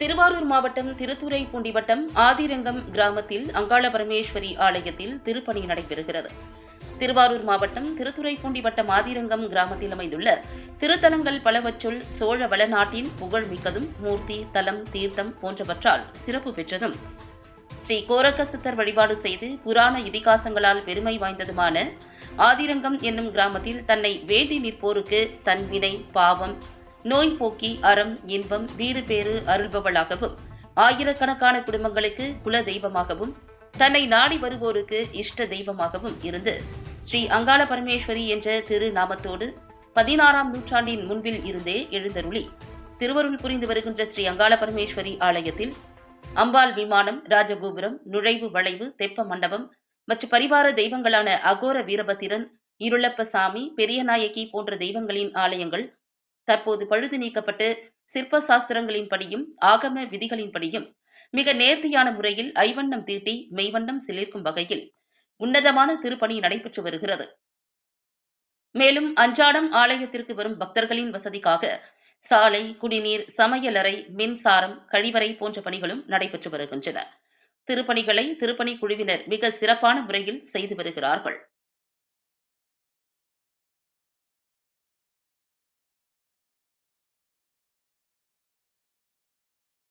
திருவாரூர் மாவட்டம் திருத்துறைப்பூண்டி வட்டம் ஆதிரங்கம் கிராமத்தில் அங்காள பரமேஸ்வரி ஆலயத்தில் திருப்பணி நடைபெறுகிறது. திருவாரூர் மாவட்டம் திருத்துறைப்பூண்டி வட்டம் ஆதிரங்கம் கிராமத்தில் அமைந்துள்ள திருத்தலங்கள் பலவற்றுள் சோழ வளநாட்டின் புகழ்மிக்கதும் மூர்த்தி, தலம், தீர்த்தம் போன்றவற்றால் சிறப்பு பெற்றதும் ஸ்ரீ கோரக்க சித்தர் வழிபாடு செய்து புராண இதிகாசங்களால் பெருமை வாய்ந்ததுமான ஆதிரங்கம் என்னும் கிராமத்தில் தன்னை வேண்டி நிற்போருக்கு தன் வினை, பாவம், நோய் போக்கி அறம், இன்பம், வீடு பேறு அருள்பவளாகவும், ஆயிரக்கணக்கான குடும்பங்களுக்கு குல தெய்வமாகவும், தன்னை நாடி வருவோருக்கு இஷ்ட தெய்வமாகவும் இருந்து ஸ்ரீ அங்காள பரமேஸ்வரி என்ற திருநாமத்தோடு 16ஆம் நூற்றாண்டின் முன்பில் இருந்தே எழுந்தருளி திருவருள் புரிந்து வருகின்ற ஸ்ரீ அங்காள பரமேஸ்வரி ஆலயத்தில் அம்பாள் விமானம், ராஜகோபுரம், நுழைவு வளைவு, தெப்ப மண்டபம் மற்றும் பரிவார தெய்வங்களான அகோர வீரபத்திரன், இருளப்ப சாமி, பெரியநாயகி போன்ற தெய்வங்களின் ஆலயங்கள் தற்போது பழுது நீக்கப்பட்டு சிற்ப சாஸ்திரங்களின்படியும் ஆகம விதிகளின்படியும் மிக நேர்த்தியான முறையில் ஐவண்ணம் தீட்டி மெய்வண்ணம் சிலிர்க்கும் வகையில் உன்னதமான திருப்பணி நடைபெற்று வருகிறது. மேலும் அன்றாடம் ஆலயத்திற்கு வரும் பக்தர்களின் வசதிக்காக சாலை, குடிநீர், சமையலறை, மின்சாரம், கழிவறை போன்ற பணிகளும் நடைபெற்று வருகின்றன. திருப்பணிகளை திருப்பணி குழுவினர் மிக சிறப்பான முறையில் செய்து வருகிறார்கள்.